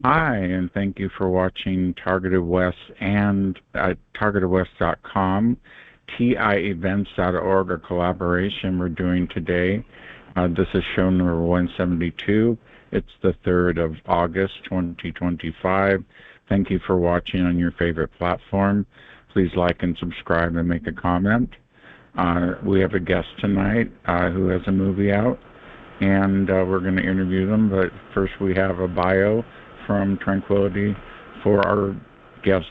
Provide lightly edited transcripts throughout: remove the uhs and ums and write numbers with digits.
Hi, and thank you for watching Targeted West and TargetedWest.com, TIEvents.org, a collaboration we're doing today. This is show number 172. It's the 3rd of August, 2025. Thank you for watching on your favorite platform. Please like and subscribe and make a comment. We have a guest tonight who has a movie out, and we're going to interview them. But first, we have a bio from Tranquility for our guest,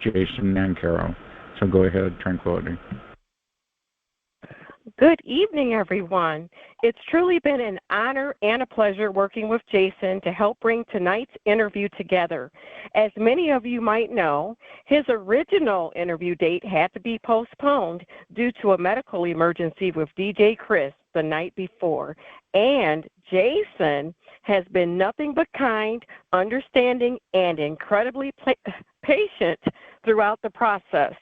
Jason Nancarrow. So go ahead, Tranquility. Good evening, everyone. It's truly been an honor and a pleasure working with Jason to help bring tonight's interview together. As many of you might know, his original interview date had to be postponed due to a medical emergency with DJ Chris the night before, and Jason has been nothing but kind, understanding, and incredibly patient throughout the process.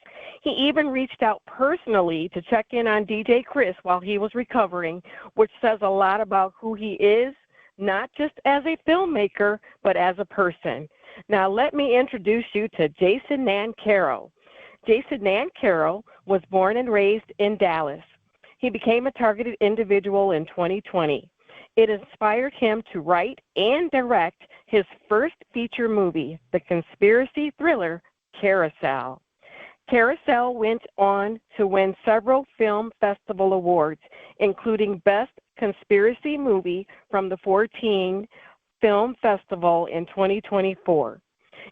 He even reached out personally to check in on DJ Chris while he was recovering, which says a lot about who he is, not just as a filmmaker, but as a person. Now, let me introduce you to Jason Nancarrow. Jason Nancarrow was born and raised in Dallas. He became a targeted individual in 2020. It inspired him to write and direct his first feature movie, the conspiracy thriller Carousel. Carousel went on to win several film festival awards, including Best Conspiracy Movie from the 14 Film Festival in 2024.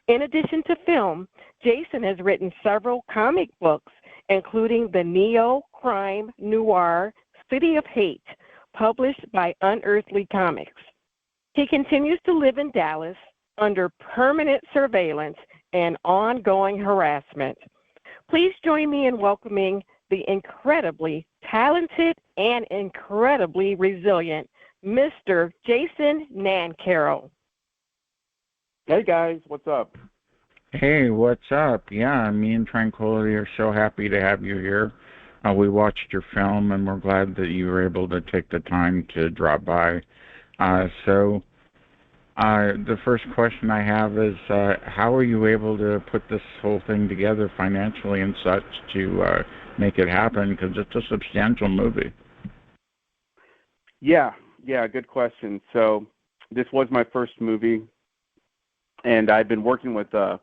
In addition to film, Jason has written several comic books, including the neo-crime noir City of Hate, published by Unearthly Comics. He continues to live in Dallas under permanent surveillance and ongoing harassment. Please join me in welcoming the incredibly talented and incredibly resilient Mr. Jason Nancarrow. Hey guys, what's up? Hey, what's up? Yeah, me and Tranquility are so happy to have you here. We watched your film, and we're glad that you were able to take the time to drop by. The first question I have is, how are you able to put this whole thing together financially and such to make it happen? Because it's a substantial movie. Yeah, good question. So this was my first movie, and I've been working with a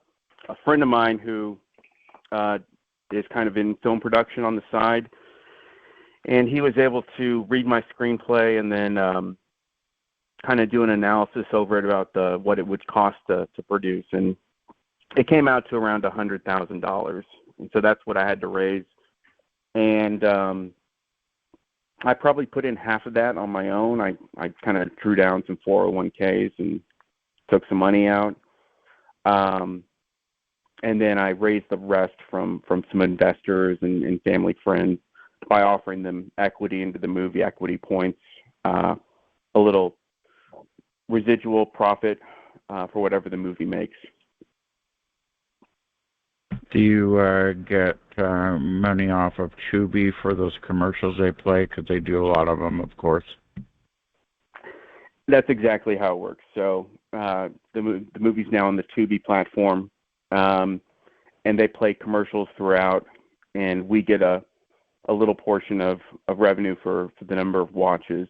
friend of mine who is kind of in film production on the side, and he was able to read my screenplay and then kind of do an analysis over it about what it would cost to produce, and it came out to around $100,000, and so that's what I had to raise, and I probably put in half of that on my own. I kind of drew down some 401ks and took some money out, and then I raised the rest from some investors and family friends by offering them equity into the movie, equity points, a little residual profit for whatever the movie makes. Do you get money off of Tubi for those commercials they play? Because they do a lot of them, of course. That's exactly how it works. So the movie's now on the Tubi platform, and they play commercials throughout, and we get a little portion of revenue for the number of watches.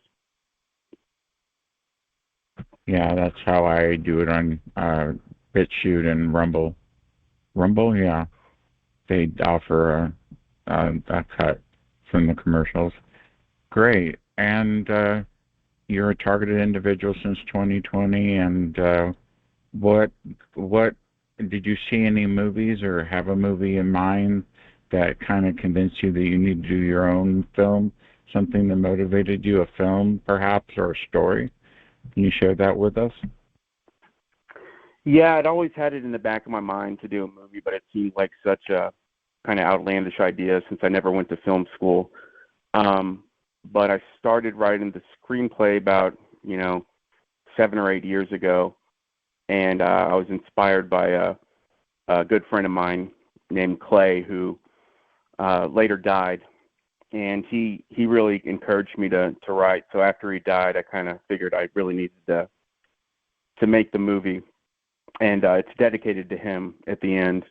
Yeah, that's how I do it on BitChute and Rumble. Rumble, yeah. They offer a cut from the commercials. Great. And you're a targeted individual since 2020. And what did you see any movies or have a movie in mind that kind of convinced you that you need to do your own film? Something that motivated you, a film perhaps, or a story? Can you share that with us? Yeah, I'd always had it in the back of my mind to do a movie, but it seemed like such a kind of outlandish idea since I never went to film school. But I started writing the screenplay about, 7 or 8 years ago, and I was inspired by a good friend of mine named Clay who later died. And he really encouraged me to write. So after he died, I kind of figured I really needed to make the movie. and it's dedicated to him at the end.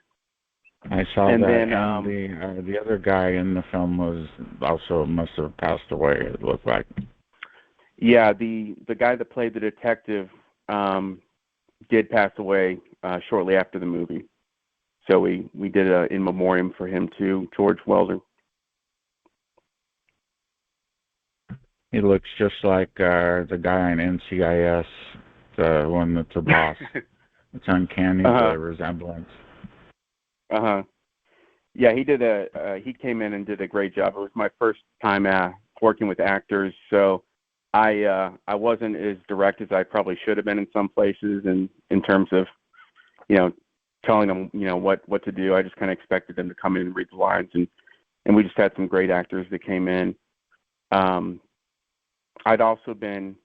I saw And that, then, and the other guy in the film was also must have passed away. It looked like. Yeah, the guy that played the detective did pass away shortly after the movie. So we did a in memoriam for him too, George Welder. He looks just like the guy on NCIS, the one that's a boss. It's uncanny, the resemblance. Yeah, he came in and did a great job. It was my first time working with actors, so I wasn't as direct as I probably should have been in some places, and in terms of, telling them, what to do. I just kind of expected them to come in and read the lines, and we just had some great actors that came in. I'd also been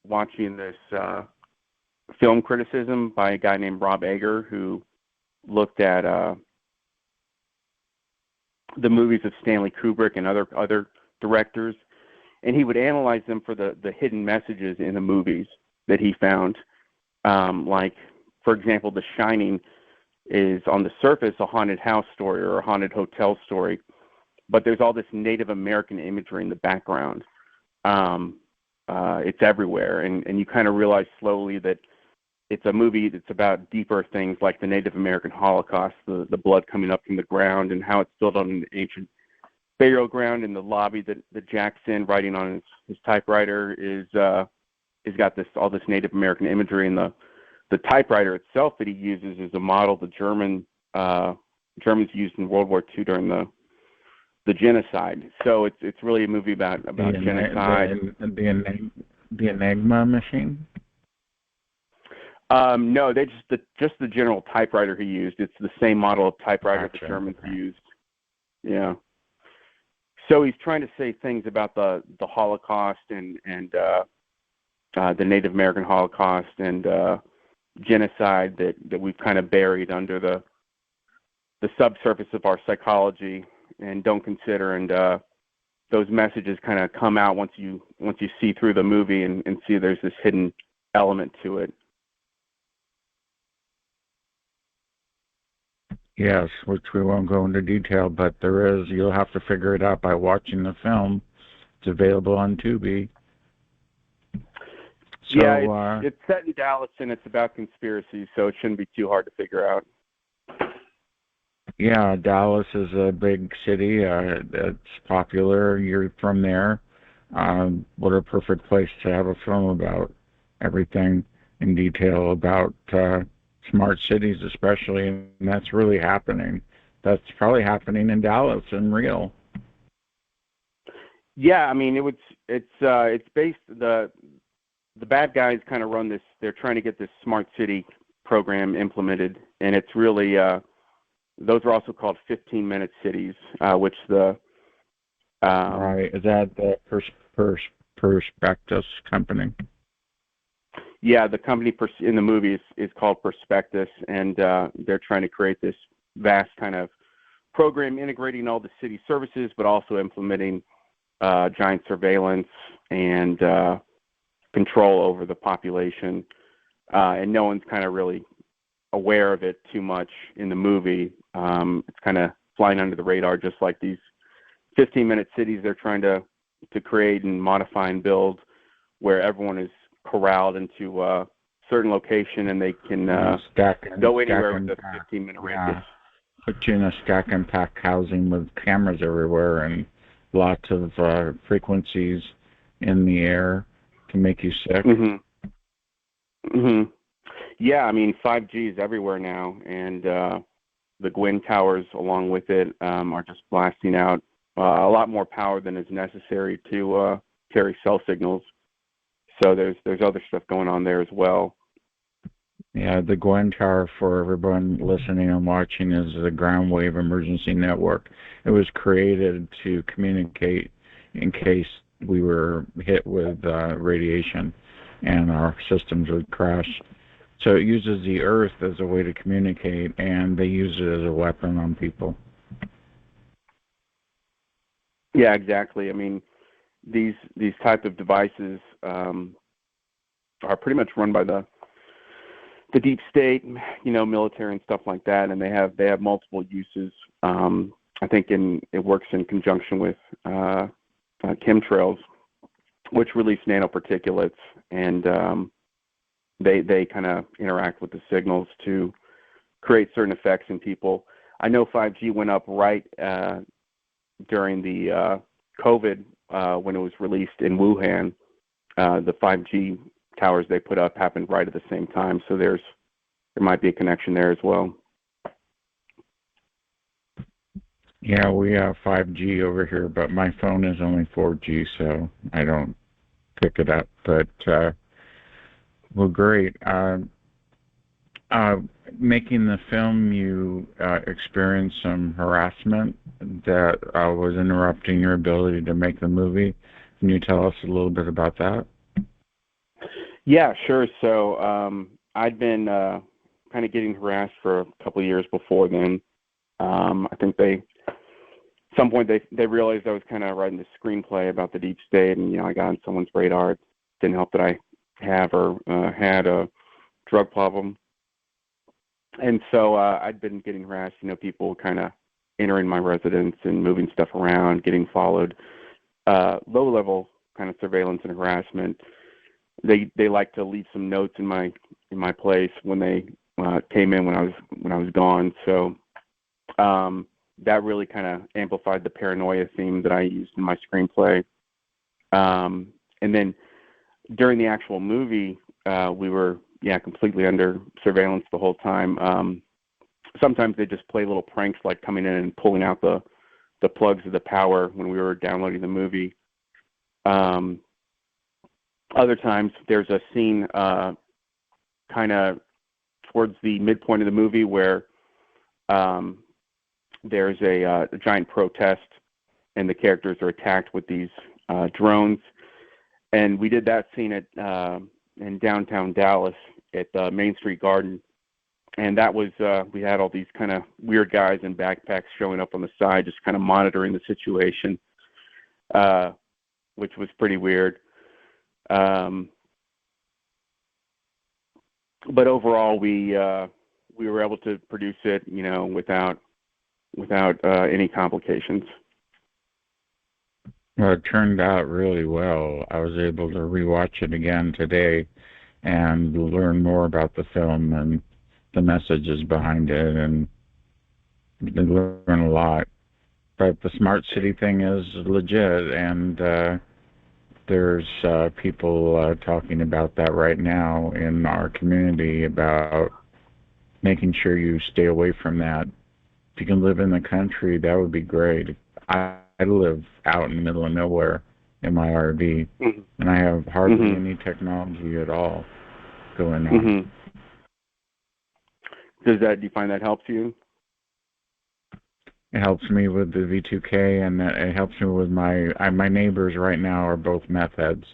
watching this film criticism by a guy named Rob Ager, who looked at the movies of Stanley Kubrick and other directors, and he would analyze them for the hidden messages in the movies that he found. Like, for example, The Shining is on the surface a haunted house story or a haunted hotel story, but there's all this Native American imagery in the background. It's everywhere, and you kind of realize slowly that it's a movie that's about deeper things like the Native American Holocaust, the blood coming up from the ground, and how it's built on an ancient burial ground. In the lobby that Jack's in, writing on his typewriter, is got all this Native American imagery, and the typewriter itself that he uses is a model the Germans used in World War II during the genocide. So it's really a movie about genocide. The Enigma machine? No, they just the general typewriter he used. It's the same model of typewriter the Germans used. Yeah. So he's trying to say things about the Holocaust and the Native American Holocaust and genocide that we've kind of buried under the subsurface of our psychology and don't consider, and those messages kind of come out once you see through the movie and see there's this hidden element to it. Yes, which we won't go into detail, but there is. You'll have to figure it out by watching the film. It's available on Tubi. So, yeah, it's set in Dallas and it's about conspiracy, so it shouldn't be too hard to figure out. Yeah, Dallas is a big city. It's popular. You're from there. What a perfect place to have a film about everything in detail about smart cities, especially, and that's really happening. That's probably happening in Dallas and real. Yeah, I mean, it's based the bad guys kind of run this. They're trying to get this smart city program implemented, and it's really those are also called 15-minute cities, which right, is that the Perspectus company? Yeah, the company in the movie is called Perspectus, and they're trying to create this vast kind of program integrating all the city services, but also implementing giant surveillance and control over the population. And no one's kind of really aware of it too much in the movie. It's kind of flying under the radar, just like these 15-minute cities they're trying to create and modify and build, where everyone is corralled into a certain location and they can go anywhere with a 15-minute radius. Put you in a stack and pack housing with cameras everywhere and lots of frequencies in the air to make you sick. Yeah, I mean, 5G is everywhere now, and the Gwyn towers along with it are just blasting out a lot more power than is necessary to carry cell signals. So there's other stuff going on there as well. Yeah, the Gwyn Tower, for everyone listening and watching, is the ground wave emergency network. It was created to communicate in case we were hit with radiation and our systems would crash. So it uses the Earth as a way to communicate, and they use it as a weapon on people. Yeah, exactly. I mean, these type of devices are pretty much run by the the deep state, military and stuff like that, and they have multiple uses. I think it works in conjunction with chemtrails, which release nanoparticulates, and they kind of interact with the signals to create certain effects in people. I know 5G went up right during the COVID when it was released in Wuhan. The 5G towers they put up happened right at the same time, so there might be a connection there as well. Yeah, we have 5G over here, but my phone is only 4G, so I don't pick it up. But well, great. Making the film, you experienced some harassment that was interrupting your ability to make the movie. Can you tell us a little bit about that? Yeah, sure. So I'd been kind of getting harassed for a couple of years before then. I think at some point they realized I was kind of writing the screenplay about the deep state, and I got on someone's radar. It didn't help that I have or had a drug problem. And so I'd been getting harassed, people kind of entering my residence and moving stuff around, getting followed, low-level kind of surveillance and harassment. They like to leave some notes in my place when they came in when I was gone. So that really kind of amplified the paranoia theme that I used in my screenplay. And then during the actual movie, we were completely under surveillance the whole time. Sometimes they just play little pranks like coming in and pulling out the plugs of the power when we were downloading the movie. Other times there's a scene kind of towards the midpoint of the movie where there's a giant protest and the characters are attacked with these drones. And we did that scene in downtown Dallas at Main Street Garden. And that was, we had all these kind of weird guys in backpacks showing up on the side, just kind of monitoring the situation, which was pretty weird. But overall, we were able to produce it, without any complications. Well, it turned out really well. I was able to rewatch it again today and learn more about the film and the messages behind it, and learn a lot. But the smart city thing is legit, and there's people talking about that right now in our community about making sure you stay away from that. If you can live in the country, that would be great. I live out in the middle of nowhere in my RV, and I have hardly any technology at all going on. Do you find that helps you? It helps me with the V2K, and it helps me with my neighbors right now are both meth heads.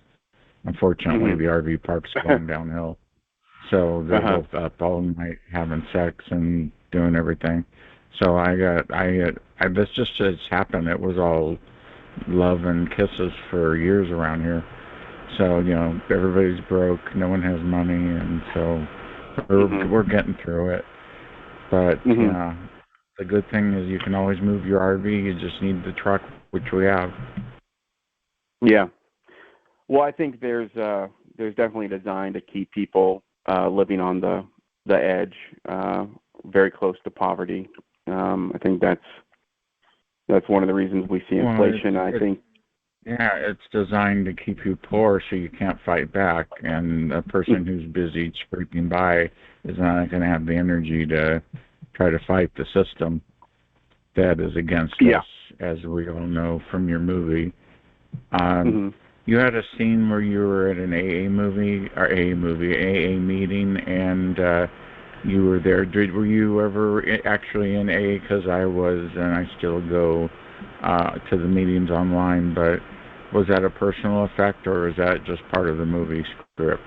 Unfortunately, the RV park's going downhill. So they're both up all night having sex and doing everything. So this just has happened. It was all love and kisses for years around here. So, everybody's broke, no one has money, and so we're getting through it. But, the good thing is you can always move your RV. You just need the truck, which we have. Yeah. Well, I think there's definitely design to keep people living on the edge, very close to poverty. I think that's one of the reasons we see inflation. It's designed to keep you poor so you can't fight back, and a person who's busy scraping by is not going to have the energy to try to fight the system that is against us, as we all know from your movie. You had a scene where you were at an AA meeting, and you were there. Were you ever actually in AA? Because I was, and I still go to the meetings online, but was that a personal effect, or is that just part of the movie script?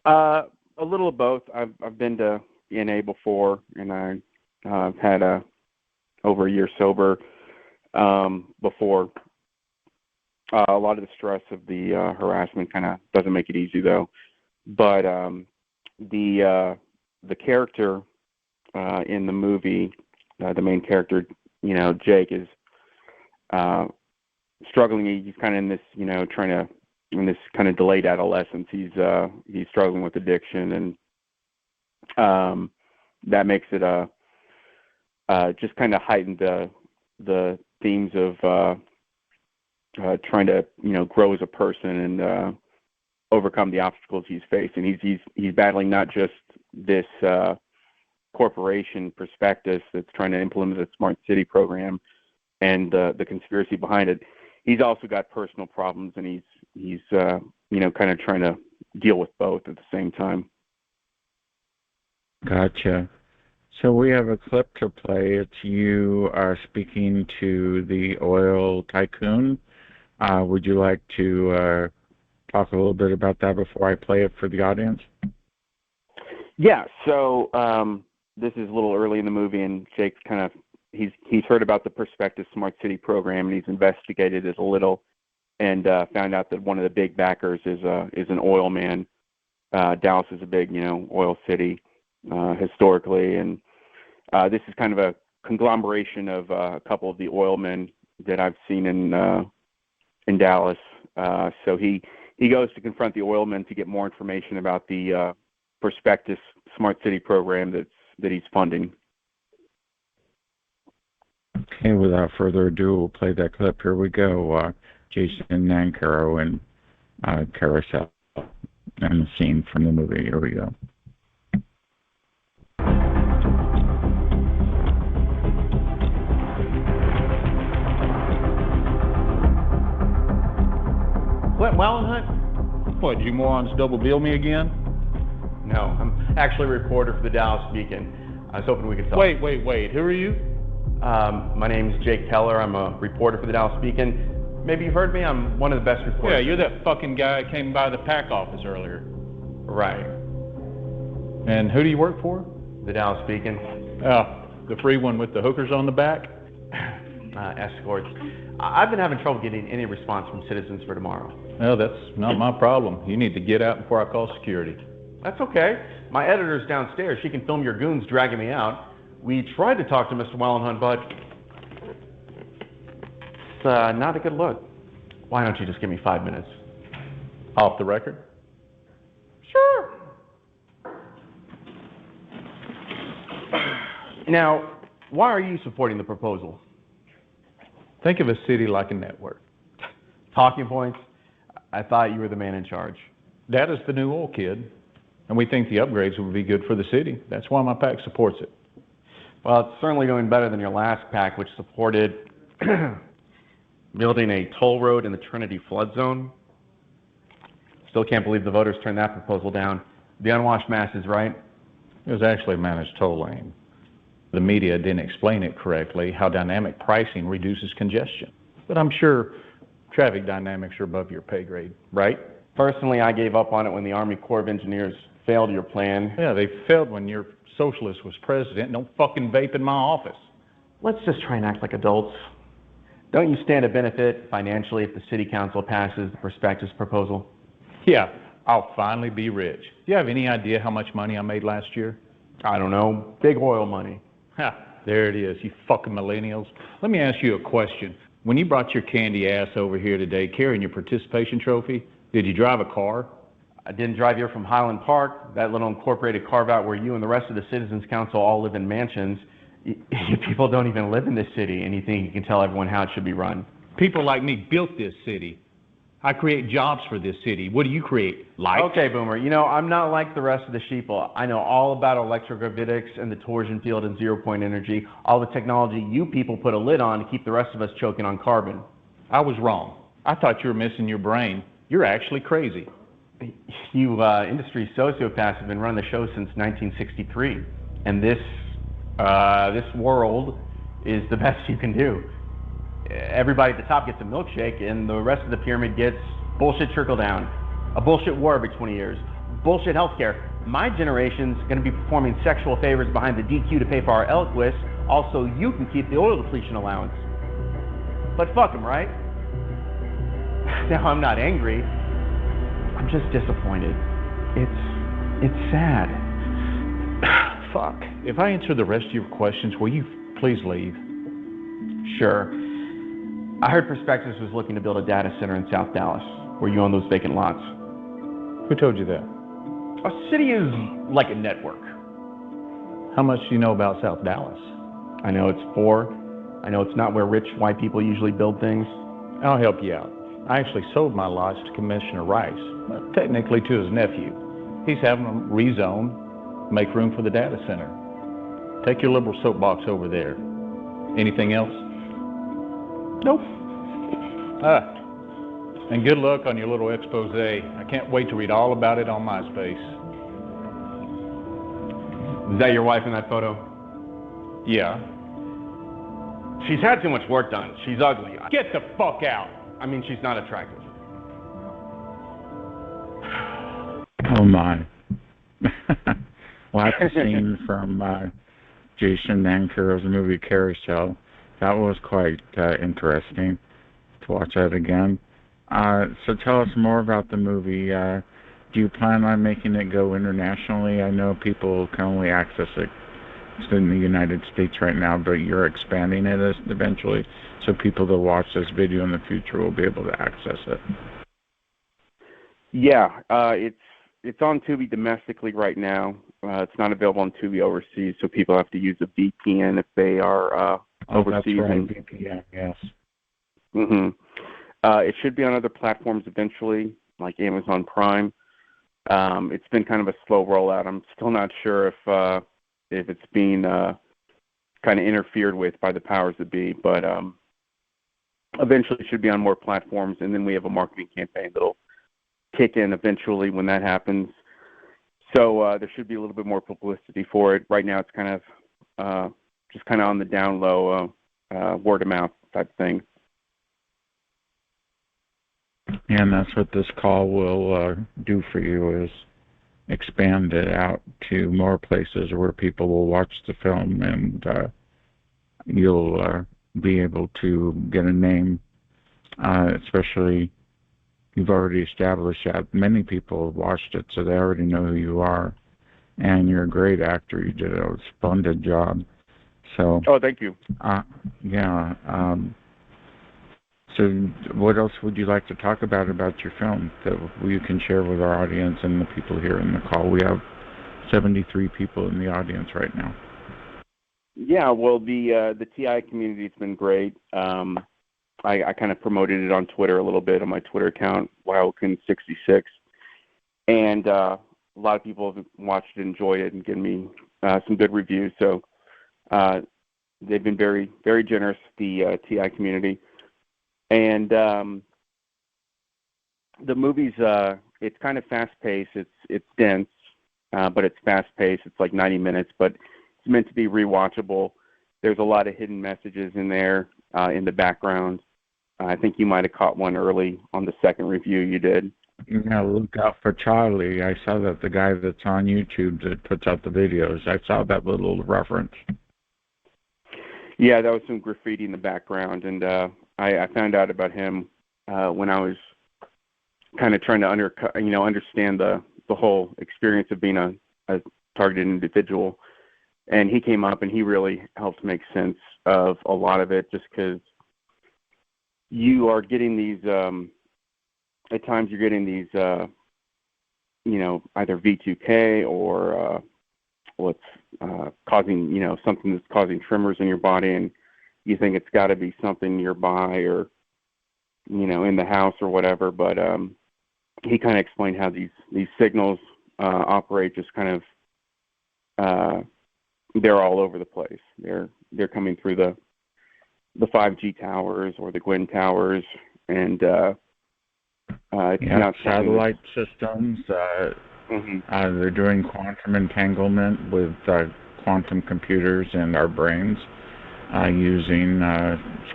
A little of both. I've been to NA before, and I've had over a year sober before. A lot of the stress of the harassment kind of doesn't make it easy, though. But the character in the movie, the main character, Jake is struggling. He's kind of in this, in this kind of delayed adolescence. He's struggling with addiction, and that makes it just kind of heightened the themes of trying to grow as a person and overcome the obstacles he's faced. And he's battling not just this corporation prospectus that's trying to implement the smart city program and the conspiracy behind it. He's also got personal problems, and he's kind of trying to deal with both at the same time. Gotcha. So we have a clip to play. It's you speaking to the oil tycoon. Would you like to talk a little bit about that before I play it for the audience? Yeah. So this is a little early in the movie, and Jake's he's heard about the Prospective Smart City program, and he's investigated it a little, and found out that one of the big backers is an oil man. Dallas is a big oil city historically, and this is kind of a conglomeration of a couple of the oil men that I've seen in Dallas. So he goes to confront the oil men to get more information about the Prospectus Smart City program that he's funding. Okay, without further ado, we'll play that clip. Here we go. Jason Nancarrow and Carousel, and the scene from the movie. Here we go. Clint Wallenhunt? What, you morons double bill me again? No, I'm actually a reporter for the Dallas Beacon. I was hoping we could talk. Wait. Who are you? My name's Jake Teller. I'm a reporter for the Dallas Beacon. Maybe you've heard me. I'm one of the best reporters. Yeah, you're that fucking guy who came by the PAC office earlier. Right. And who do you work for? The Dallas Beacon. Oh, the free one with the hookers on the back? Escorts. I've been having trouble getting any response from citizens for tomorrow. Well, that's not my problem. You need to get out before I call security. That's okay. My editor's downstairs. She can film your goons dragging me out. We tried to talk to Mr. Wallenhunt, but it's not a good look. Why don't you just give me 5 minutes? Off the record? Sure. Now, why are you supporting the proposal? Think of a city like a network. Talking points? I thought you were the man in charge. That is the new oil kid, and we think the upgrades will be good for the city. That's why my PAC supports it. Well, it's certainly going better than your last PAC, which supported building a toll road in the Trinity flood zone. Still can't believe the voters turned that proposal down. The unwashed masses, right? It was actually a managed toll lane. The media didn't explain it correctly, how dynamic pricing reduces congestion. But I'm sure traffic dynamics are above your pay grade, right? Personally, I gave up on it when the Army Corps of Engineers failed your plan. Yeah, they failed when your socialist was president. Don't fucking vape in my office. Let's just try and act like adults. Don't you stand to benefit financially if the city council passes the prospectus proposal? Yeah, I'll finally be rich. Do you have any idea how much money I made last year? I don't know. Big oil money. Ha, there it is, you fucking millennials. Let me ask you a question. When you brought your candy ass over here today carrying your participation trophy, did you drive a car? I didn't drive here from Highland Park, that little incorporated carve-out where you and the rest of the Citizens Council all live in mansions. You people don't even live in this city, and you think you can tell everyone how it should be run. People like me built this city. I create jobs for this city. What do you create? Lights? Okay, Boomer. You know, I'm not like the rest of the sheeple. I know all about electrogravitics and the torsion field and zero-point energy, all the technology you people put a lid on to keep the rest of us choking on carbon. I was wrong. I thought you were missing your brain. You're actually crazy. You industry sociopaths have been running the show since 1963, and this world is the best you can do. Everybody at the top gets a milkshake, and the rest of the pyramid gets bullshit trickle down, a bullshit war every 20 years, bullshit healthcare. My generation's going to be performing sexual favors behind the DQ to pay for our Eliquis. Also, you can keep the oil depletion allowance. But fuck them, right? Now, I'm not angry. I'm just disappointed. It's sad. Fuck. If I answer the rest of your questions, will you please leave? Sure. I heard Perspectives was looking to build a data center in South Dallas, where you own those vacant lots. Who told you that? A city is like a network. How much do you know about South Dallas? I know it's poor. I know it's not where rich white people usually build things. I'll help you out. I actually sold my lots to Commissioner Rice, technically to his nephew. He's having them rezoned, make room for the data center. Take your liberal soapbox over there. Anything else? Nope. And good luck on your little expose. I can't wait to read all about it on MySpace. Is that your wife in that photo? Yeah. She's had too much work done. She's ugly. Get the fuck out. I mean, she's not attractive. Oh my. Well, that's a scene from Jason Nancarrow's movie Carousel. That was quite interesting to watch that again. So tell us more about the movie. Do you plan on making it go internationally? I know people can only access it in the United States right now, but you're expanding it eventually, so people that watch this video in the future will be able to access it. Yeah, it's on Tubi domestically right now. It's not available on Tubi overseas, so people have to use a VPN if they are overseas. That's right, VPN, yes. Mm-hmm. It should be on other platforms eventually, like Amazon Prime. It's been kind of a slow rollout. I'm still not sure if it's being kind of interfered with by the powers that be, but eventually it should be on more platforms, and then we have a marketing campaign that'll kick in eventually when that happens. So there should be a little bit more publicity for it. Right now it's kind of just kind of on the down low, word of mouth type thing. And that's what this call will do for you, is expand it out to more places where people will watch the film, and you'll be able to get a name, especially you've already established that many people have watched it, so they already know who you are, and you're a great actor. You did a splendid job. So. Oh, thank you. Yeah. So what else would you like to talk about your film that you can share with our audience and the people here in the call? We have 73 people in the audience right now. Yeah, well, the TI community has been great. I kind of promoted it on Twitter a little bit on my Twitter account, Wildkin66, and a lot of people have watched it, enjoyed it, and given me some good reviews. So they've been very, very generous, the TI community. And the movie's it's kind of fast-paced. It's dense, but it's fast-paced. It's like 90 minutes, but it's meant to be rewatchable. There's a lot of hidden messages in there in the background. I think you might have caught one early on the second review you did. Yeah, look out for Charlie. I saw that, the guy that's on YouTube that puts out the videos. I saw that little reference. Yeah, that was some graffiti in the background, and I found out about him when I was kind of trying to understand the whole experience of being a targeted individual. And he came up and he really helped make sense of a lot of it, just because you are getting these, at times you're getting these, either V2K or what's causing, something that's causing tremors in your body, and you think it's got to be something nearby or, in the house or whatever. But he kind of explained how these signals operate, just kind of, they're all over the place. They're coming through the 5G towers or the Gwyn towers, and it's not satellite systems. They're doing quantum entanglement with quantum computers in our brains using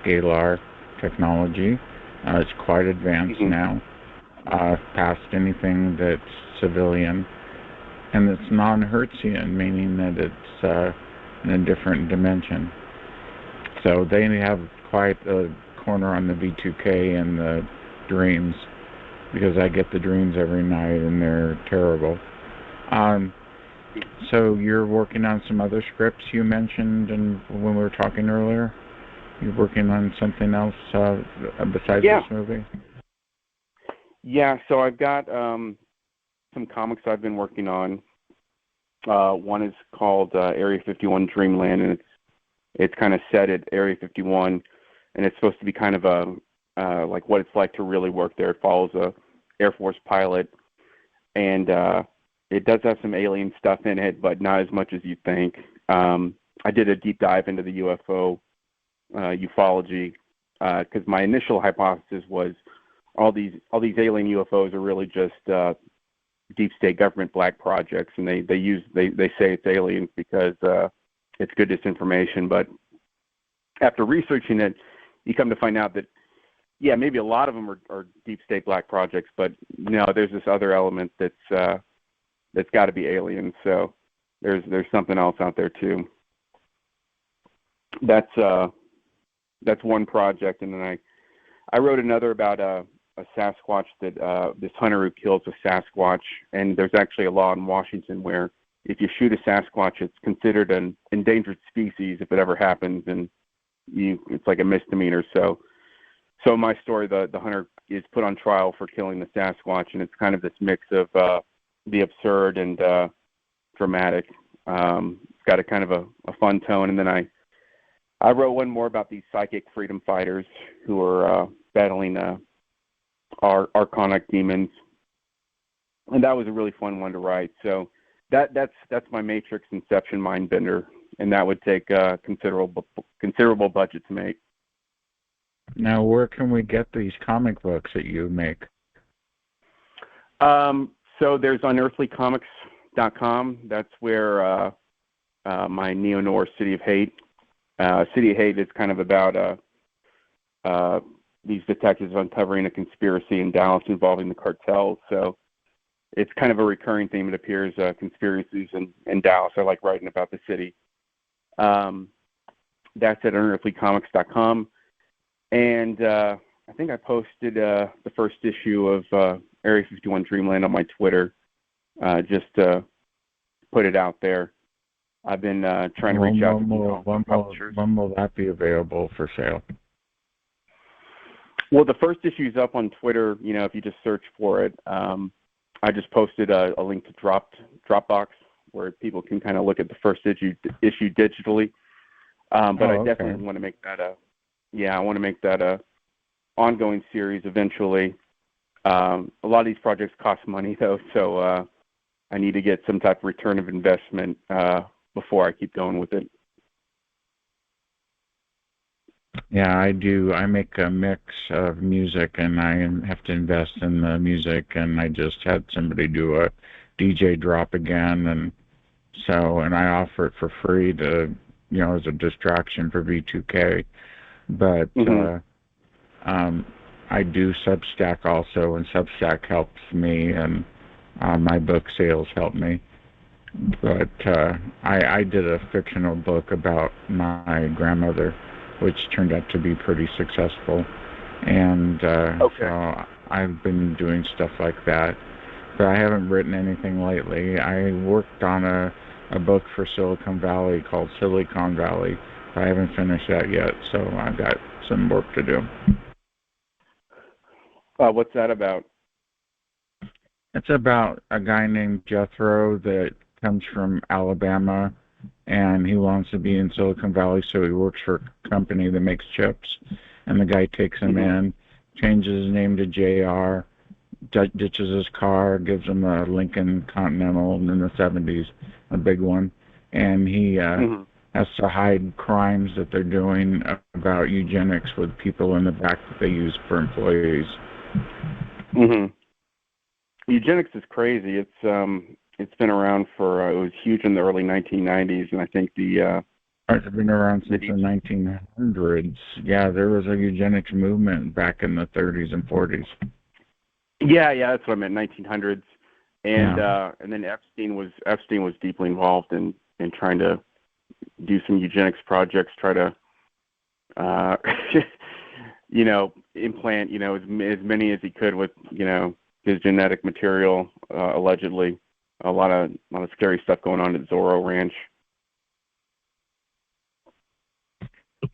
scalar technology. It's quite advanced now, past anything that's civilian. And it's non-Hertzian, meaning that it's in a different dimension. So they have quite a corner on the V2K and the dreams, because I get the dreams every night and they're terrible. Um, so you're working on some other scripts you mentioned, and when we were talking earlier, you're working on something else besides Yeah. this movie. Yeah. So I've got some comics I've been working on. One is called Area 51 Dreamland, and it's kind of set at Area 51, and it's supposed to be kind of a like what it's like to really work there. It follows a Air Force pilot, and it does have some alien stuff in it, but not as much as you think. I did a deep dive into the UFO ufology because my initial hypothesis was all these alien UFOs are really just deep state government black projects, and they say it's aliens because it's good disinformation. But after researching it, you come to find out that maybe a lot of them are deep state black projects, but no, there's this other element that's got to be aliens. So there's something else out there too. That's one project, and then I wrote another about a Sasquatch that this hunter who kills a Sasquatch, and there's actually a law in Washington where if you shoot a Sasquatch, it's considered an endangered species if it ever happens, and it's like a misdemeanor. So my story, the hunter is put on trial for killing the Sasquatch, and it's kind of this mix of the absurd and dramatic. It's got a kind of a fun tone, and then I wrote one more about these psychic freedom fighters who are battling archonic demons, and that was a really fun one to write. So that's my Matrix Inception mind bender, and that would take considerable budget to make. Now, where can we get these comic books that you make? So there's unearthlycomics.com. That's where my neo-noir City of Hate. City of Hate is kind of about these detectives uncovering a conspiracy in Dallas involving the cartels. So it's kind of a recurring theme. It appears conspiracies in Dallas. I like writing about the city. That's at unearthlycomics.com. And I think I posted the first issue of Area 51 Dreamland on my Twitter, just to put it out there. I've been trying to reach out to publishers. When will that be available for sale? Well, the first issue is up on Twitter. If you just search for it, I just posted a link to Dropbox where people can kind of look at the first issue digitally. But I definitely want to make that a ongoing series eventually. A lot of these projects cost money though, so I need to get some type of return of investment before I keep going with it. Yeah, I do. I make a mix of music, and I have to invest in the music, and I just had somebody do a DJ drop again, and I offer it for free to, as a distraction for V2K. But I do Substack also, and Substack helps me, and my book sales help me. But I did a fictional book about my grandmother, which turned out to be pretty successful. And so I've been doing stuff like that. But I haven't written anything lately. I worked on a book for Silicon Valley called Silicon Valley. I haven't finished that yet, so I've got some work to do. What's that about? It's about a guy named Jethro that comes from Alabama, and he wants to be in Silicon Valley, so he works for a company that makes chips. And the guy takes him in, changes his name to JR, ditches his car, gives him a Lincoln Continental in the 70s, a big one, and he has to hide crimes that they're doing about eugenics with people in the back that they use for employees. Eugenics is crazy. It's been around for it was huge in the early 1990s, and I think it's been around since the 1900s. Yeah, there was a eugenics movement back in the 30s and 40s. Yeah, that's what I meant, 1900s. And then Epstein was deeply involved in trying to do some eugenics projects, try to implant as many as he could with his genetic material allegedly. a lot of scary stuff going on at Zorro Ranch.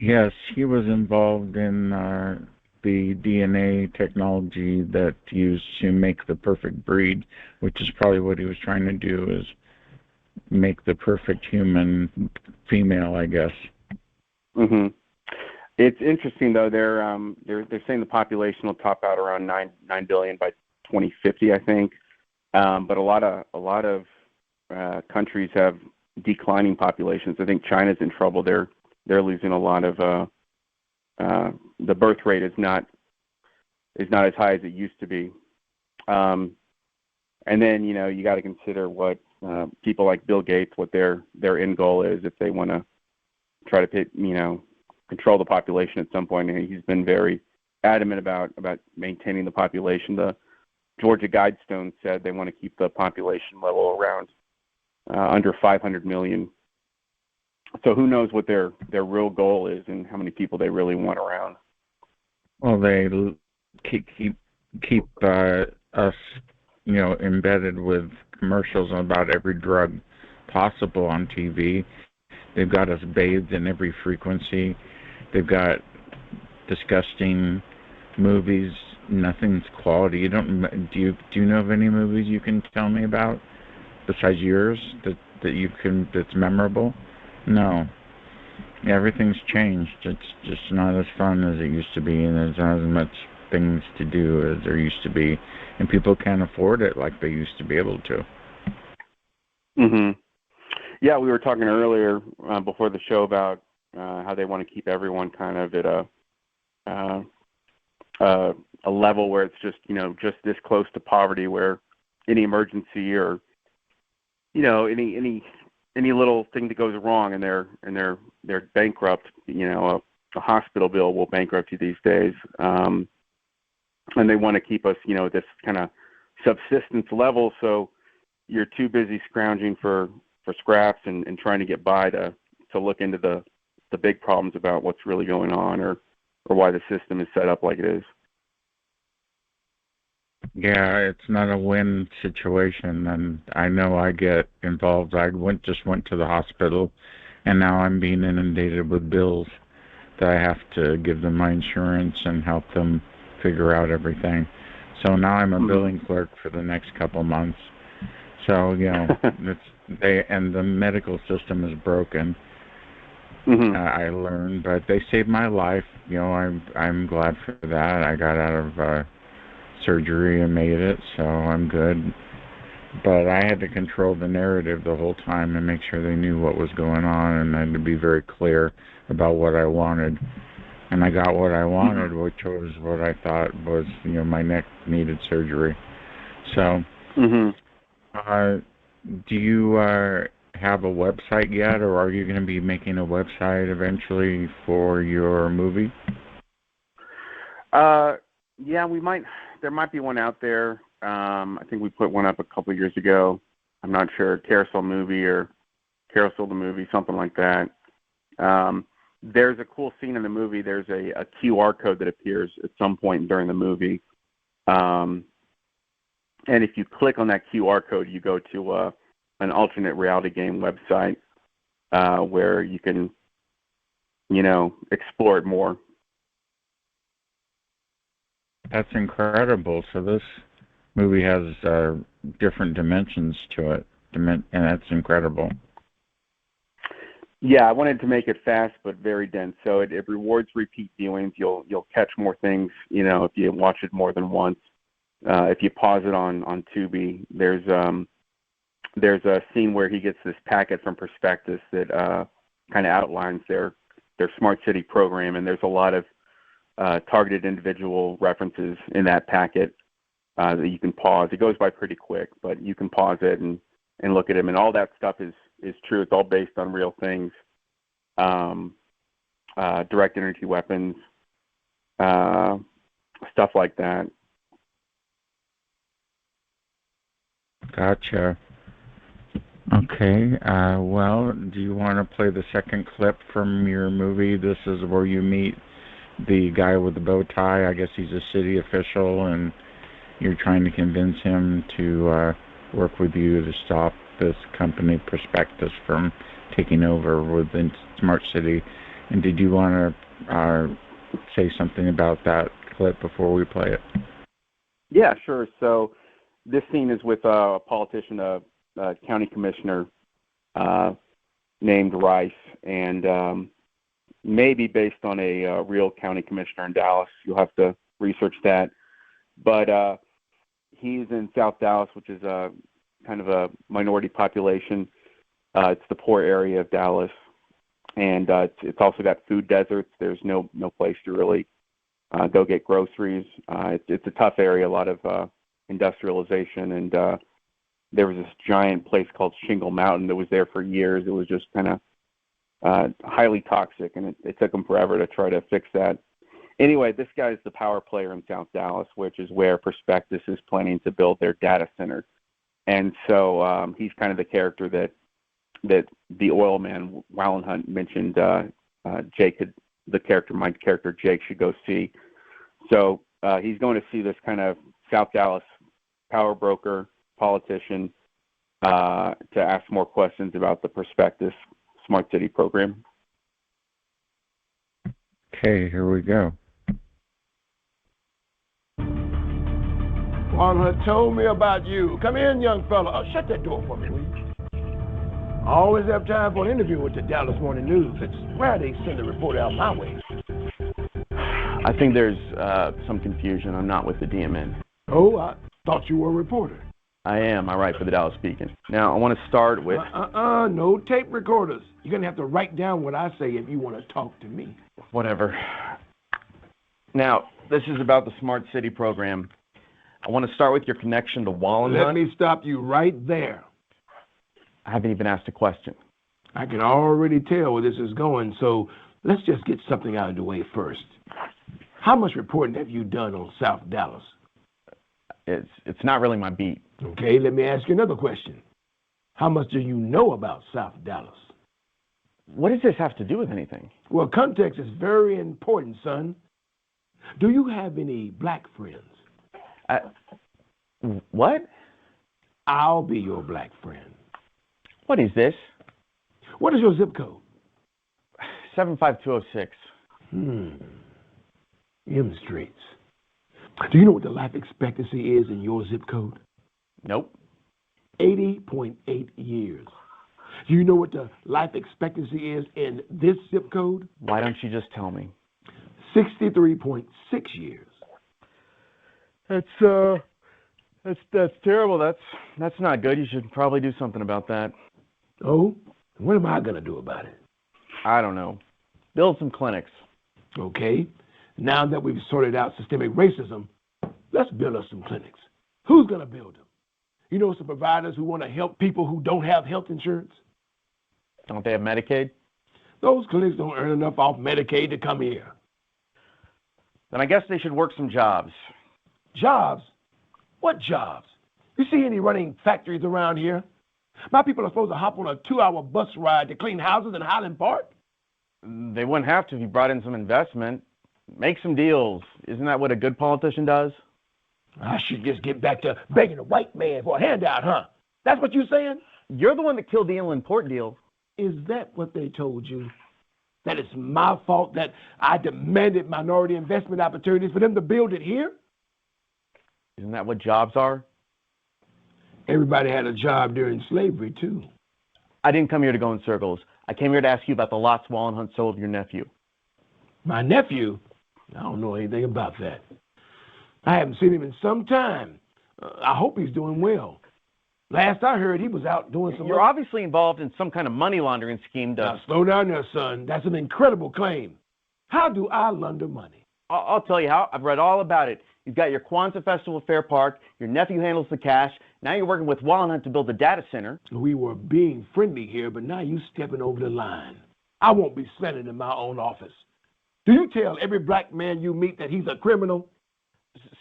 Yes, he was involved in the DNA technology that used to make the perfect breed, which is probably what he was trying to do, is make the perfect human female, I guess. Mhm. It's interesting though. They're saying the population will top out around 9 billion by 2050, I think. But a lot of countries have declining populations. I think China's in trouble. They're losing a lot of the birth rate is not as high as it used to be. And then you got to consider what people like Bill Gates, what their end goal is, if they want to try to control the population at some point. And he's been very adamant about maintaining the population. The Georgia Guidestones said they want to keep the population level around under 500 million. So who knows what their real goal is and how many people they really want around. Well, they keep us, embedded with commercials about every drug possible on TV. They've got us bathed in every frequency. They've got disgusting movies. Nothing's quality. Do you know of any movies you can tell me about besides yours that's memorable? No. Everything's changed. It's just not as fun as it used to be, and there's not as much things to do as there used to be, and people can't afford it like they used to be able to. Mhm. Yeah, we were talking earlier before the show about how they want to keep everyone kind of at a level where it's just just this close to poverty, where any emergency or any little thing that goes wrong and they're bankrupt, a hospital bill will bankrupt you these days, and they want to keep us at this kind of subsistence level, so you're too busy scrounging for scraps and trying to get by to look into the big problems about what's really going on or why the system is set up like it is. Yeah, it's not a win situation, and I know I get involved. I just went to the hospital, and now I'm being inundated with bills that I have to give them my insurance and help them figure out everything. So now I'm a billing clerk for the next couple months. So the medical system is broken. I learned, but they saved my life. I'm glad for that. I got out of surgery and made it, so I'm good. But I had to control the narrative the whole time and make sure they knew what was going on, and I had to be very clear about what I wanted. And I got what I wanted, which was what I thought was, my neck needed surgery. So, do you have a website yet, or are you going to be making a website eventually for your movie? Yeah, we might. There might be one out there. I think we put one up a couple of years ago. I'm not sure, Carousel Movie or Carousel the Movie, something like that. There's a cool scene in the movie. There's a QR code that appears at some point during the movie. And if you click on that QR code, you go to an alternate reality game website where you can, explore it more. That's incredible. So this movie has different dimensions to it, and that's incredible. Yeah, I wanted to make it fast but very dense, so it rewards repeat viewings. You'll catch more things, if you watch it more than once. If you pause it on Tubi, there's a scene where he gets this packet from Prospectus that kind of outlines their smart city program, and there's a lot of targeted individual references in that packet that you can pause. It goes by pretty quick, but you can pause it and look at them, and all that stuff is true. It's all based on real things. Direct energy weapons, stuff like that. Gotcha. Okay. Well, do you want to play the second clip from your movie? This is where you meet the guy with the bow tie. I guess he's a city official, and you're trying to convince him to work with you to stop this company Prospectus from taking over within Smart City. And did you want to say something about that clip before we play it? Yeah, sure. So this scene is with a politician, a county commissioner named Rice, and maybe based on a real county commissioner in Dallas. You'll have to research that. But he's in South Dallas, which is kind of a minority population. It's the poor area of Dallas, and it's also got food deserts. There's no place to really go get groceries. It's a tough area, a lot of industrialization, and there was this giant place called Shingle Mountain that was there for years. It was just kind of highly toxic, and it took them forever to try to fix that. Anyway, this guy's the power player in South Dallas, which is where Prospectus is planning to build their data center. And so he's kind of the character that the oil man Wallenhunt mentioned Jake could, my character Jake should go see. So he's going to see this kind of South Dallas power broker politician to ask more questions about the Prospectus Smart City program. Okay, here we go. Wallenhunt told me about you. Come in, young fella. Oh, shut that door for me, please. I always have time for an interview with the Dallas Morning News. It's rare they send a reporter out my way. I think there's some confusion. I'm not with the DMN. Oh, I thought you were a reporter. I am. I write for the Dallas Beacon. Now, I want to start with... No tape recorders. You're going to have to write down what I say if you want to talk to me. Whatever. Now, this is about the Smart City program. I want to start with your connection to Wallenhunt. Let me stop you right there. I haven't even asked a question. I can already tell where this is going, so let's just get something out of the way first. How much reporting have you done on South Dallas? It's not really my beat. Okay, let me ask you another question. How much do you know about South Dallas? What does this have to do with anything? Well, context is very important, son. Do you have any black friends? What? I'll be your black friend. What is this? What is your zip code? 75206. M Streets. Do you know what the life expectancy is in your zip code? Nope. 80.8 years. Do you know what the life expectancy is in this zip code? Why don't you just tell me? 63.6 years. That's terrible. That's not good. You should probably do something about that. Oh? What am I going to do about it? I don't know. Build some clinics. Okay. Now that we've sorted out systemic racism, let's build us some clinics. Who's going to build them? You know some providers who want to help people who don't have health insurance? Don't they have Medicaid? Those clinics don't earn enough off Medicaid to come here. Then I guess they should work some jobs. Jobs? What jobs? You see any running factories around here? My people are supposed to hop on a 2-hour bus ride to clean houses in Highland Park? They wouldn't have to if you brought in some investment. Make some deals. Isn't that what a good politician does? I should just get back to begging a white man for a handout, huh? That's what you're saying? You're the one that killed the inland port deal. Is that what they told you? That it's my fault that I demanded minority investment opportunities for them to build it here? Isn't that what jobs are? Everybody had a job during slavery, too. I didn't come here to go in circles. I came here to ask you about the lots Wallenhunt sold your nephew. My nephew? I don't know anything about that. I haven't seen him in some time. I hope he's doing well. Last I heard, he was out doing some... You're obviously involved in some kind of money laundering scheme to... Now, slow down there, son. That's an incredible claim. How do I launder money? I'll tell you how. I've read all about it. You've got your Kwanzaa Festival at Fair Park. Your nephew handles the cash. Now you're working with Wallenhunt to build a data center. We were being friendly here, but now you stepping over the line. I won't be slandered in my own office. Do you tell every black man you meet that he's a criminal?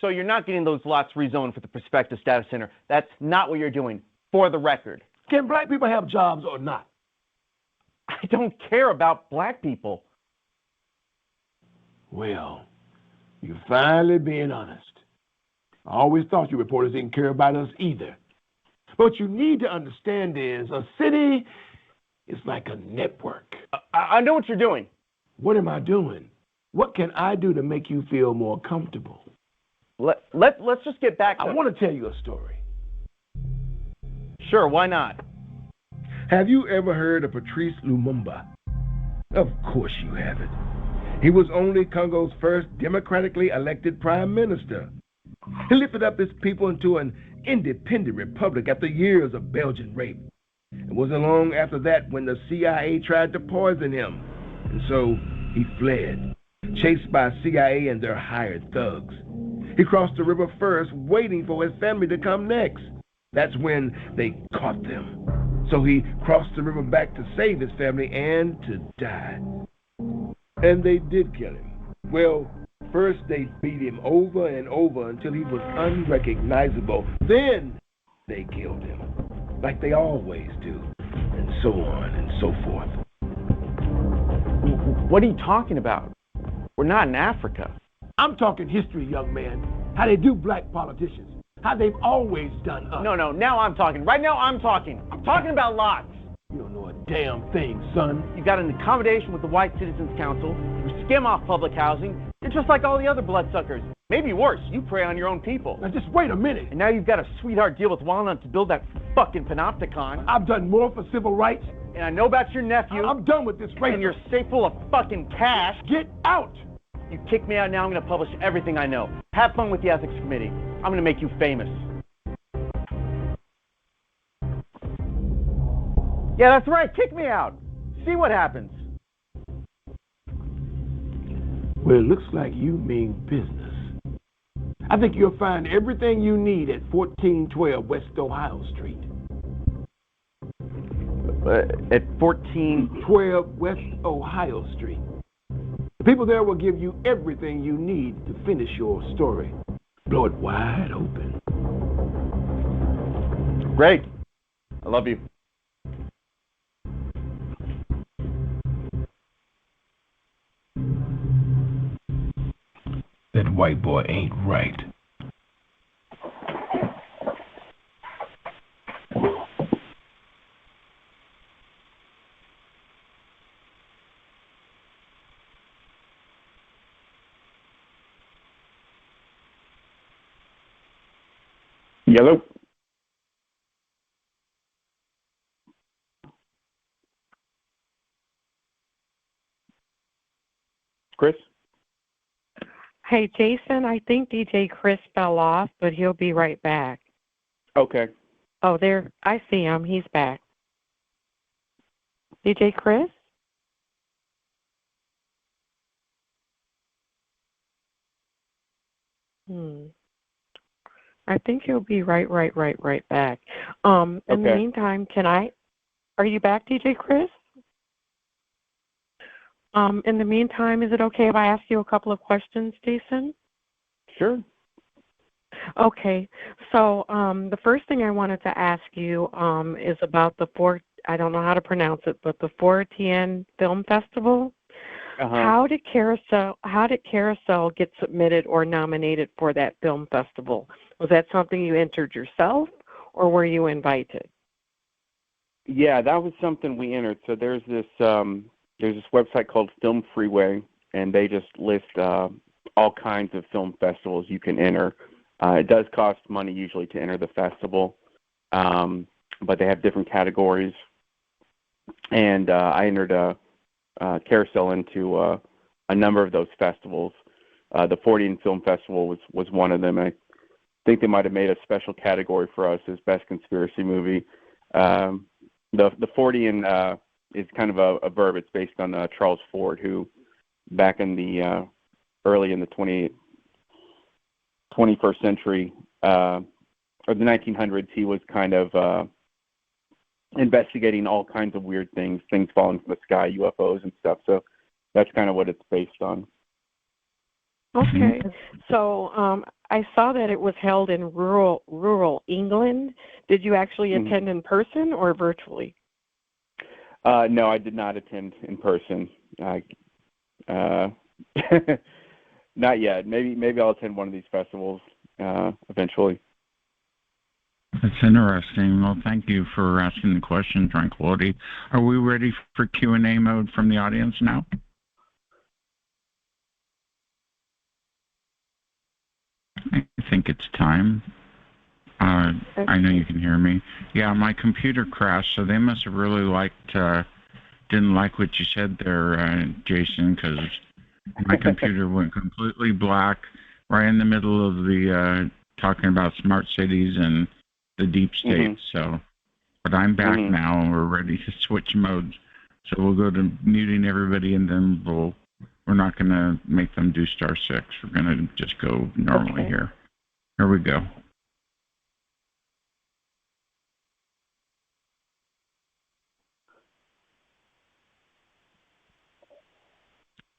So you're not getting those lots rezoned for the Prospectus data center. That's not what you're doing, for the record. Can black people have jobs or not? I don't care about black people. Well, you're finally being honest. I always thought you reporters didn't care about us either. But what you need to understand is a city is like a network. I know what you're doing. What am I doing? What can I do to make you feel more comfortable? Let's just get back to... I want to tell you a story. Sure, why not? Have you ever heard of Patrice Lumumba? Of course you haven't. He was only Congo's first democratically elected prime minister. He lifted up his people into an independent republic after years of Belgian rape. It wasn't long after that when the CIA tried to poison him. And so he fled, chased by CIA and their hired thugs. He crossed the river first, waiting for his family to come next. That's when they caught them. So he crossed the river back to save his family and to die. And they did kill him. Well, first they beat him over and over until he was unrecognizable. Then they killed him, like they always do, and so on and so forth. What are you talking about? We're not in Africa. I'm talking history, young man. How they do black politicians. How they've always done us. No, now I'm talking. Right now I'm talking. I'm talking about lots. You don't know a damn thing, son. You got an accommodation with the White Citizens Council. You skim off public housing. You're just like all the other bloodsuckers. Maybe worse, you prey on your own people. Now just wait a minute. And now you've got a sweetheart deal with Walnut to build that fucking panopticon. I've done more for civil rights. And I know about your nephew. I'm done with this race. And you're safe full of fucking cash. Get out! You kick me out now, I'm going to publish everything I know. Have fun with the ethics committee. I'm going to make you famous. Yeah, that's right. Kick me out. See what happens. Well, it looks like you mean business. I think you'll find everything you need at 1412 West Ohio Street. At 1412 West Ohio Street. The people there will give you everything you need to finish your story. Blow it wide open. Great. I love you. That white boy ain't right. Yellow. Chris? Hey, Jason, I think DJ Chris fell off, but he'll be right back. Okay. Oh, there. I see him. He's back. DJ Chris? I think he'll be right back. In the meantime, are you back, DJ Chris? In the meantime, is it okay if I ask you a couple of questions, Jason? Sure. Okay. So the first thing I wanted to ask you is about I don't know how to pronounce it, but the 4TN Film Festival. Uh-huh. How did Carousel get submitted or nominated for that film festival? Was that something you entered yourself, or were you invited? Yeah, that was something we entered. So there's this website called Film Freeway, and they just list all kinds of film festivals you can enter. It does cost money usually to enter the festival, but they have different categories. And I entered Carousel into a number of those festivals. The 40 Film Festival was one of them. I think they might have made a special category for us as Best Conspiracy Movie. The 40 is kind of a verb. It's based on Charles Ford, who back in the early in the 21st century or the 1900s, he was kind of investigating all kinds of weird things falling from the sky, UFOs and stuff. So that's kind of what it's based on. Okay. So I saw that it was held in rural England. Did you actually attend in person or virtually? No, I did not attend in person. Not yet. Maybe I'll attend one of these festivals eventually. That's interesting. Well, thank you for asking the question, Tranquility. Are we ready for Q&A mode from the audience now? I think it's time. Okay. I know you can hear me. Yeah, my computer crashed, so they must have really didn't like what you said there, Jason, because my computer went completely black right in the middle of the talking about smart cities and the deep state. So, but I'm back now, and we're ready to switch modes. So we'll go to muting everybody, and then we're not going to make them do star 6. We're going to just go normally here. Here we go.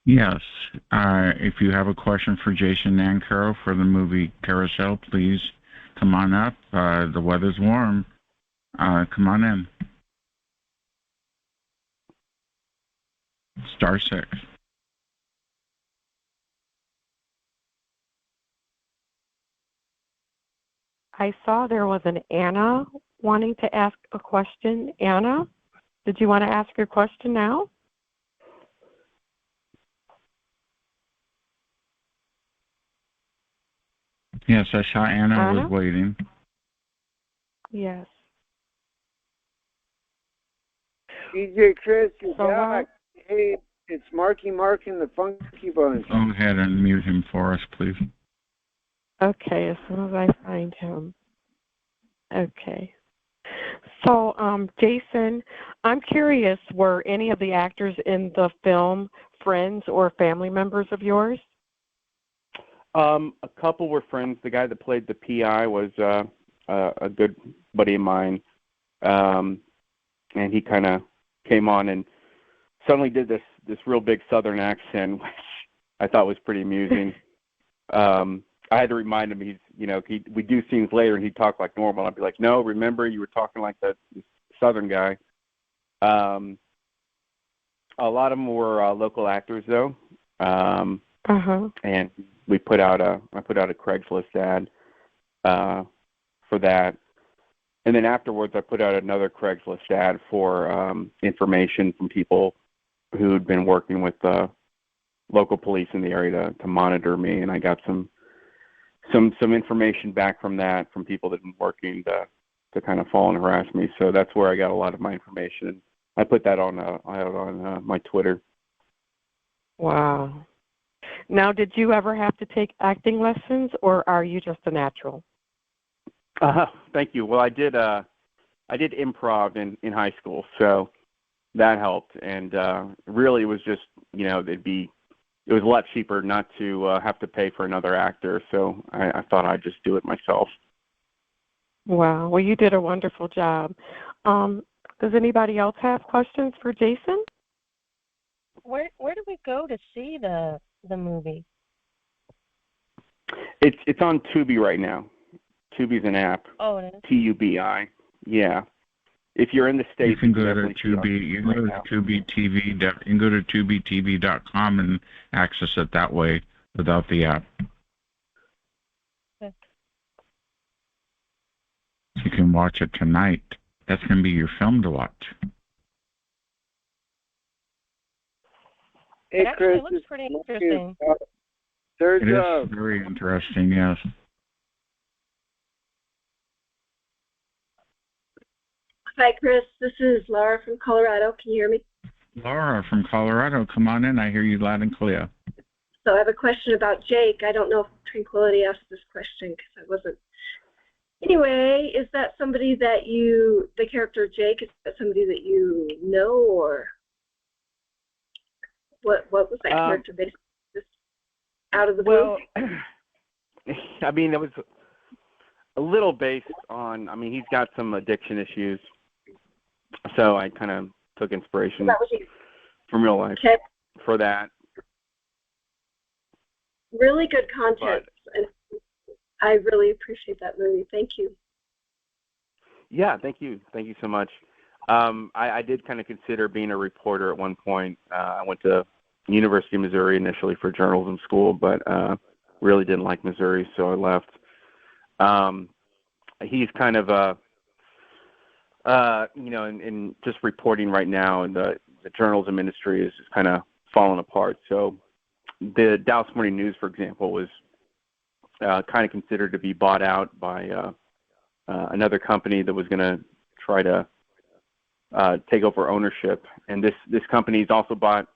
Yes. If you have a question for Jason Nancarrow for the movie Carousel, please come on up. The weather's warm. Come on in. Star 6. I saw there was an Anna wanting to ask a question. Anna, did you want to ask your question now? Yes, I saw Anna was waiting. Yes. DJ Chris, you're back. Hey, it's Marky Mark and the Funky Bunch. Go ahead and mute him for us, please. Okay, as soon as I find him. Okay. So, Jason, I'm curious, were any of the actors in the film friends or family members of yours? A couple were friends. The guy that played the PI was a good buddy of mine, and he kind of came on and suddenly did this real big Southern accent, which I thought was pretty amusing. I had to remind him we do scenes later and he'd talk like normal. I'd be like, no, remember you were talking like that Southern guy. A lot of them were local actors though. And I put out a Craigslist ad for that. And then afterwards I put out another Craigslist ad for information from people who'd been working with local police in the area to monitor me, and I got some information back from that from people that have been working to kind of follow and harass me. So that's where I got a lot of my information. I put that on my Twitter. Wow. Now, did you ever have to take acting lessons, or are you just a natural? Thank you. Well, I did improv in high school, so that helped. And really, it was just it was a lot cheaper not to have to pay for another actor, so I thought I'd just do it myself. Wow. Well, you did a wonderful job. Does anybody else have questions for Jason? Where do we go to see the movie? It's on Tubi right now. Tubi's an app. Oh, it is? Tubi. Yeah. If you're in the States, you can go to Tubi. You can go to Tubi TV. You can go to TubiTV.com and access it that way without the app. Okay. You can watch it tonight. That's going to be your film to watch. Hey, Chris, it looks pretty interesting. It is very interesting, yes. Hi, Chris. This is Laura from Colorado. Can you hear me? Laura from Colorado, come on in. I hear you loud and clear. So I have a question about Jake. I don't know if Tranquility asked this question because I wasn't. Anyway, is that somebody that the character Jake, is that somebody that you know, or what was that character based just out of the blue? Well, I mean, it was a little based on, he's got some addiction issues. So I kind of took inspiration from real life for that. Really good content. And I really appreciate that movie. Thank you. Yeah, thank you. Thank you so much. I did kind of consider being a reporter at one point. I went to University of Missouri initially for journalism school, but really didn't like Missouri, so I left. he's kind of in just reporting right now, and the journalism industry is just kind of falling apart. So the Dallas Morning News, for example, was kind of considered to be bought out by another company that was going to try to take over ownership. And this company's also bought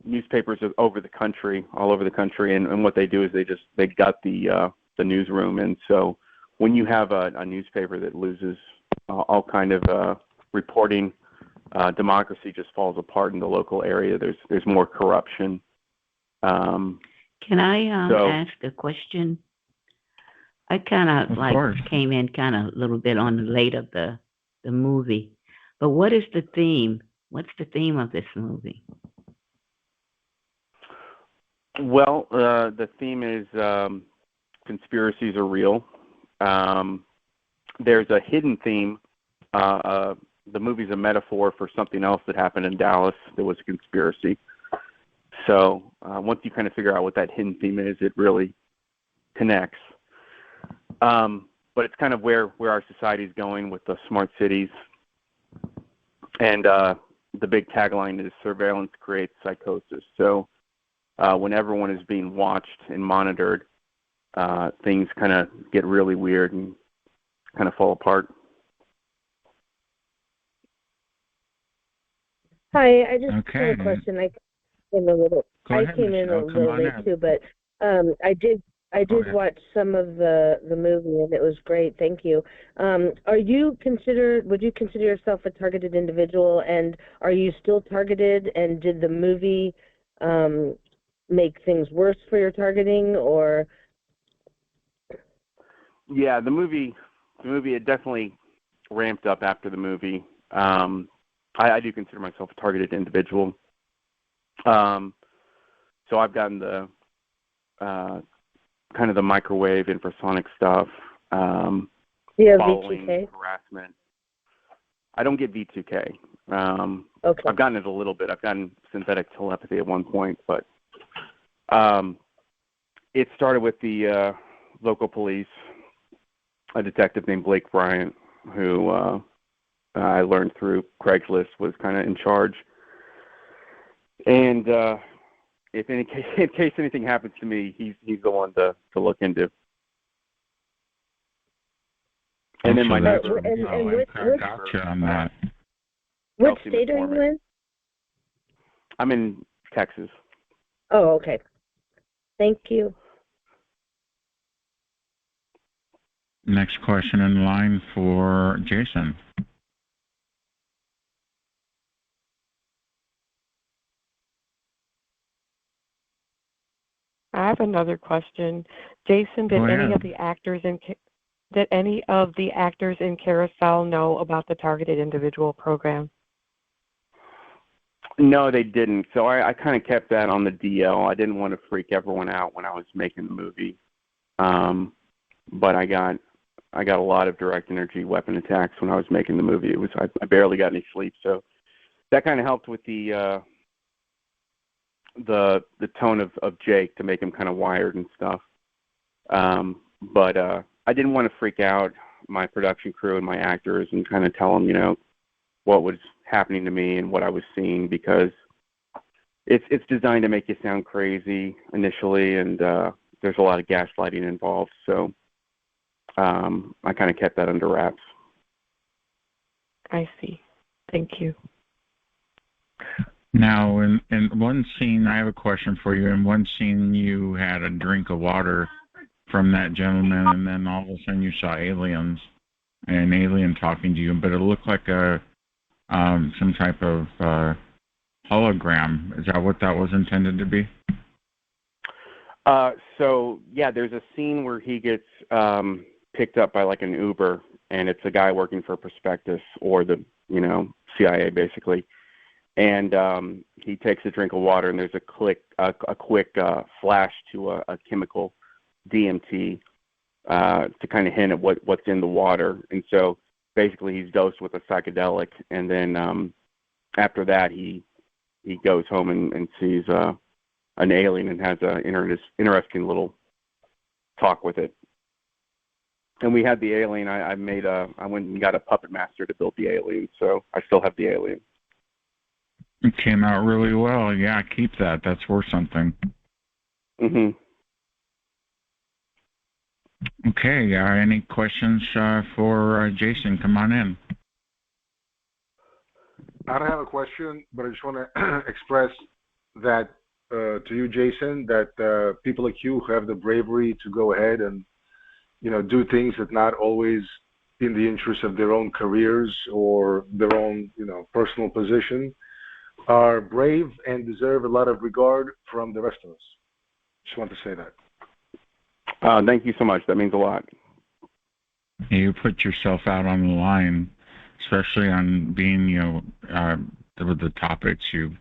newspapers all over the country. And what they do is they got the newsroom. And so when you have a newspaper that loses all kind of reporting, democracy just falls apart in the local area. There's more corruption. Can I ask a question? I kind of came in kind of a little bit on the late of the movie, but what is the theme? What's the theme of this movie? Well, the theme is conspiracies are real. There's a hidden theme. The movie's a metaphor for something else that happened in Dallas that was a conspiracy. So once you kind of figure out what that hidden theme is, it really connects. But it's kind of where our society is going with the smart cities. And the big tagline is surveillance creates psychosis. So when everyone is being watched and monitored, things kind of get really weird and kind of fall apart. Hi, I just have a question. I came in a little late too, but I did watch some of the movie, and it was great. Thank you. Would you consider yourself a targeted individual, and are you still targeted? And did the movie make things worse for your targeting, or? Yeah, the movie it definitely ramped up after the movie. I do consider myself a targeted individual. So I've gotten the kind of the microwave infrasonic stuff, following V2K? harassment. I don't get V2K. Okay. I've gotten it a little bit. I've gotten synthetic telepathy at one point, but it started with the local police, a detective named Blake Bryant, who I learned through Craigslist was kind of in charge. And in case anything happens to me, he's the one to look into. And then my neighbor. Gotcha on that. What state are you in? I'm in Texas. Oh, okay. Thank you. Next question in line for Jason. I have another question. Jason, did any of the actors in Carousel know about the Targeted Individual program? No, they didn't. So I kind of kept that on the DL. I didn't want to freak everyone out when I was making the movie. But I got a lot of direct energy weapon attacks when I was making the movie. I barely got any sleep, so that kind of helped with the tone of Jake to make him kind of wired and stuff. But I didn't want to freak out my production crew and my actors and kind of tell them, what was happening to me and what I was seeing, because it's designed to make you sound crazy initially, and there's a lot of gaslighting involved. So I kind of kept that under wraps. I see. Thank you. Now, in one scene, I have a question for you. In one scene, you had a drink of water from that gentleman, and then all of a sudden you saw aliens, an alien talking to you, but it looked like some type of hologram. Is that what that was intended to be? So, yeah, there's a scene where he gets picked up by like an Uber, and it's a guy working for Prospectus or the, CIA basically. And he takes a drink of water, and there's a quick flash to a chemical, DMT, to kind of hint at what's in the water. And so basically he's dosed with a psychedelic, and then after that he goes home and sees an alien and has an interesting little talk with it. and we had the alien. I went and got a puppet master to build the alien, so I still have the alien. It came out really well. Yeah, keep that. That's worth something. Mhm. Okay. Any questions for Jason? Come on in. I don't have a question, but I just want to express that to you, Jason, that people like you who have the bravery to go ahead and, do things that not always in the interest of their own careers or their own, personal position, are brave and deserve a lot of regard from the rest of us. Just want to say that. Thank you so much. That means a lot. You put yourself out on the line, especially on being, with the topics you've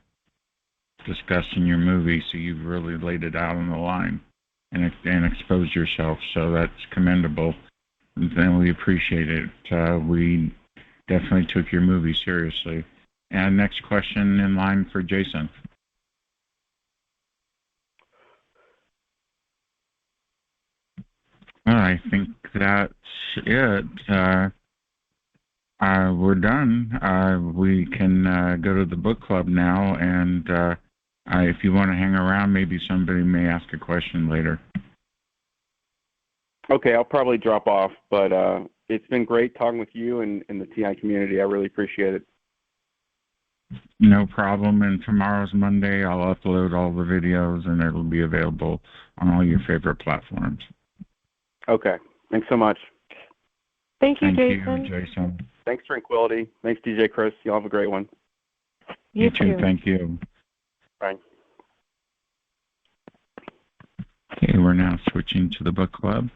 discussed in your movie. So you've really laid it out on the line and exposed yourself. So that's commendable. And we appreciate it. We definitely took your movie seriously. And next question in line for Jason. Well, I think that's it. We're done. We can go to the book club now, and if you want to hang around, maybe somebody may ask a question later. Okay, I'll probably drop off, but it's been great talking with you and the TI community. I really appreciate it. No problem. And tomorrow's Monday. I'll upload all the videos, and it'll be available on all your favorite platforms. Okay. Thanks so much. Thank you, Thank you, Jason. Thanks, Tranquility. Thanks, DJ Chris. Y'all have a great one. You too. Thank you. Bye. Okay, we're now switching to the book club.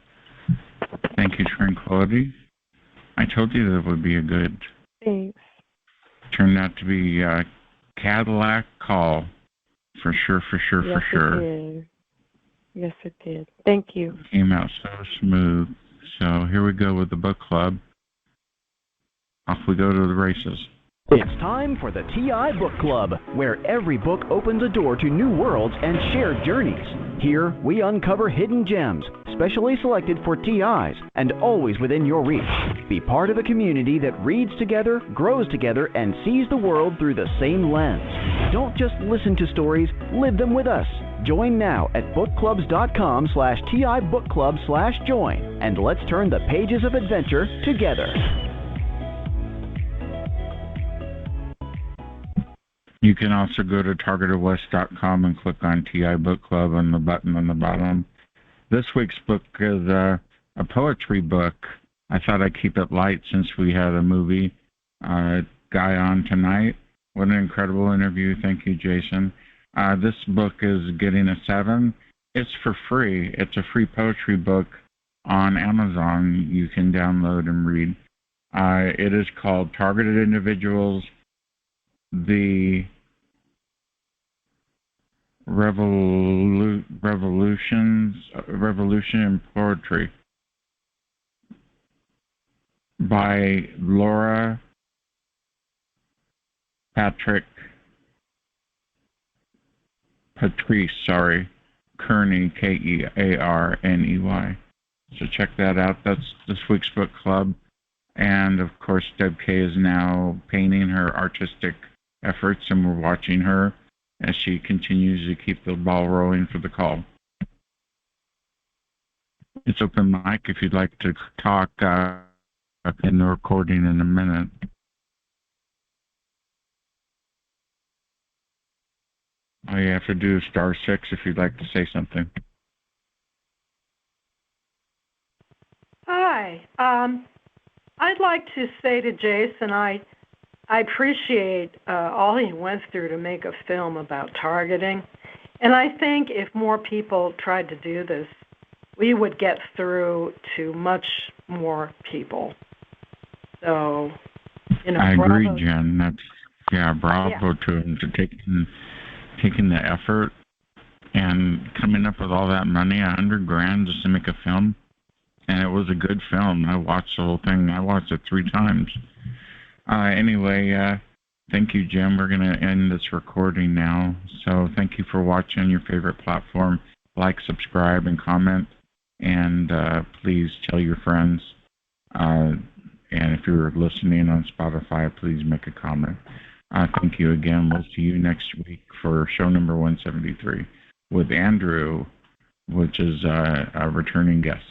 Thank you, Tranquility. I told you that would be a good. Thanks. Turned out to be a Cadillac Call. For sure. Yes, it did. Yes, it did. Thank you. Came out so smooth. So here we go with the book club. Off we go to the races. It's time for the TI Book Club, where every book opens a door to new worlds and shared journeys. Here, we uncover hidden gems, specially selected for TIs, and always within your reach. Be part of a community that reads together, grows together, and sees the world through the same lens. Don't just listen to stories, live them with us. Join now at bookclubs.com/TIBookClub/join, and let's turn the pages of adventure together. You can also go to TargetedWest.com and click on TI Book Club on the button on the bottom. This week's book is a poetry book. I thought I'd keep it light since we had a movie guy on tonight. What an incredible interview. Thank you, Jason. This book is getting a 7. It's for free. It's a free poetry book on Amazon you can download and read. It is called Targeted Individuals, The Revolution in Poetry by Laura Patrice, Kearney, Kearney. So check that out. That's this week's book club. And of course, Deb K is now painting her artistic efforts, and we're watching her as she continues to keep the ball rolling for the call. It's open mic if you'd like to talk in the recording in a minute. All you have to do is *6 if you'd like to say something. Hi. I'd like to say to Jason, I appreciate all he went through to make a film about targeting. And I think if more people tried to do this, we would get through to much more people. So, I agree, Jen. Bravo to him to taking the effort and coming up with all that money, $100,000 just to make a film. And it was a good film. I watched the whole thing. I watched it 3 times. Anyway, thank you, Jim. We're going to end this recording now. So thank you for watching on your favorite platform. Like, subscribe, and comment. And please tell your friends. And if you're listening on Spotify, please make a comment. Thank you again. We'll see you next week for show number 173 with Andrew, which is a returning guest.